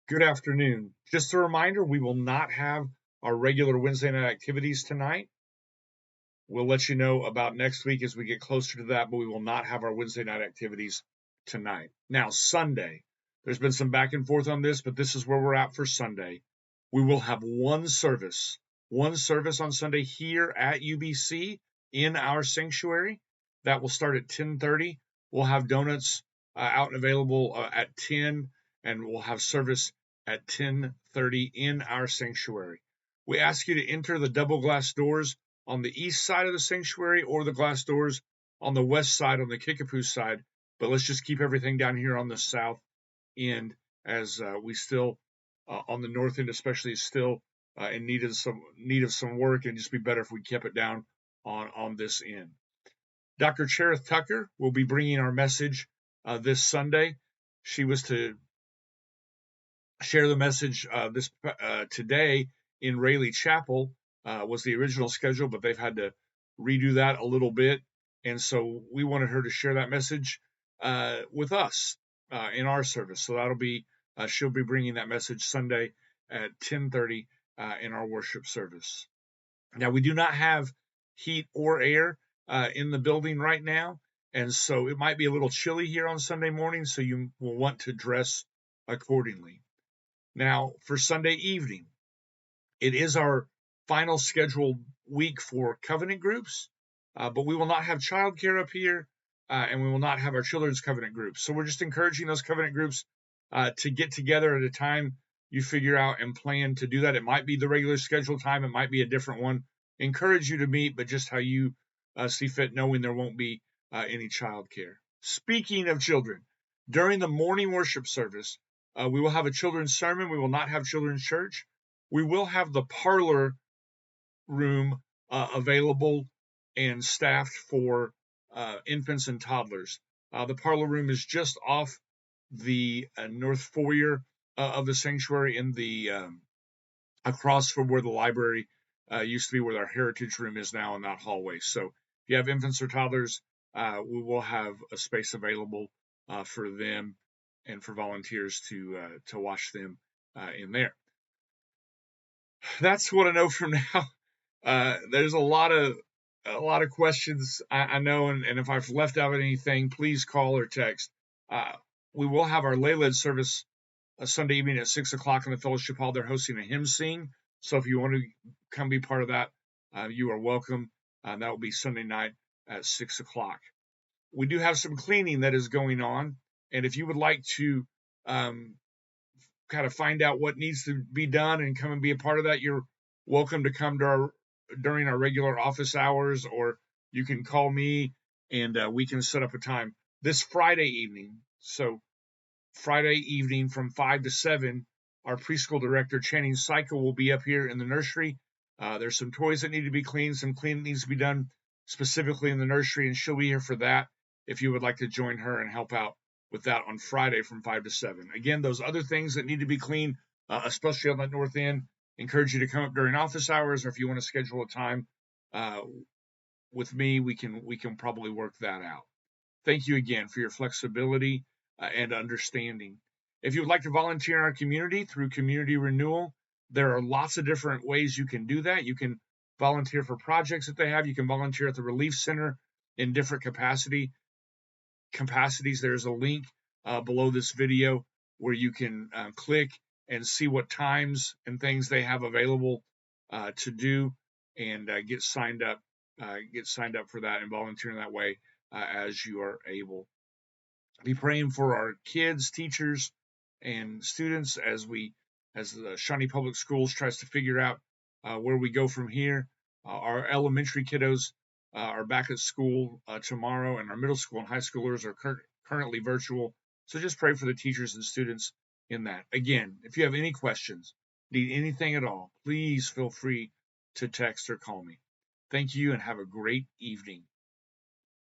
Good afternoon. Just a reminder, we will not have our regular Wednesday night activities tonight. We'll let you know about next week as we get closer to that, but we will not have our Wednesday night activities tonight. Now, Sunday, there's been some back and forth on this, but this is where we're at for Sunday. We will have one service on Sunday here at UBC in our sanctuary. That will start at 10:30. We'll have donuts out and available at 10, and we'll have service at 10:30 in our sanctuary. We ask you to enter the double glass doors on the east side of the sanctuary or the glass doors on the west side, on the Kickapoo side. But let's just keep everything down here on the south end, as we still, on the north end especially, is still in need of some work, and just be better if we kept it down on this end. Dr. Cherith Tucker will be bringing our message this Sunday. She was to share the message today in Rayleigh Chapel, was the original schedule, but they've had to redo that a little bit. And so we wanted her to share that message with us in our service. So that'll be, she'll be bringing that message Sunday at 10:30 in our worship service. Now, we do not have heat or air in the building right now, and so it might be a little chilly here on Sunday morning, so you will want to dress accordingly. Now, for Sunday evening, it is our final scheduled week for covenant groups, but we will not have childcare up here, and we will not have our children's covenant groups. So we're just encouraging those covenant groups to get together at a time you figure out and plan to do that. It might be the regular scheduled time, it might be a different one. Encourage you to meet, but just how you see fit, knowing there won't be any childcare. Speaking of children, during the morning worship service, we will have a children's sermon. We will not have children's church. We will have the parlor room available and staffed for infants and toddlers. The parlor room is just off the north foyer of the sanctuary, in the across from where the library used to be, where our heritage room is now, in that hallway. So if you have infants or toddlers, we will have a space available for them and for volunteers to watch them in there. That's what I know for now. There's a lot of questions, I know, and if I've left out anything, please call or text. We will have our lay led service Sunday evening at 6:00 in the fellowship hall. They're hosting a hymn sing, so if you want to come be part of that, you are welcome. That will be Sunday night at 6:00. We do have some cleaning that is going on, and if you would like to kind of find out what needs to be done and come and be a part of that, you're welcome to come to during our regular office hours, or you can call me and we can set up a time this Friday evening. So Friday evening from 5 to 7, our preschool director, Channing Cycle, will be up here in the nursery. There's some toys that need to be cleaned, some cleaning needs to be done specifically in the nursery, and she'll be here for that if you would like to join her and help out with that on Friday from 5 to 7. Again, those other things that need to be cleaned, especially on that north end, encourage you to come up during office hours, or if you want to schedule a time with me, we can probably work that out. Thank you again for your flexibility and understanding. If you would like to volunteer in our community through community renewal, there are lots of different ways you can do that. You can volunteer for projects that they have. You can volunteer at the Relief Center in different capacities. There's a link below this video where you can click and see what times and things they have available to do, and get signed up for that and volunteer in that way as you are able. Be praying for our kids, teachers, and students as the Shawnee Public Schools tries to figure out where we go from here. Our elementary kiddos are back at school tomorrow, and our middle school and high schoolers are currently virtual. So just pray for the teachers and students in that. Again, if you have any questions, need anything at all, please feel free to text or call me. Thank you and have a great evening.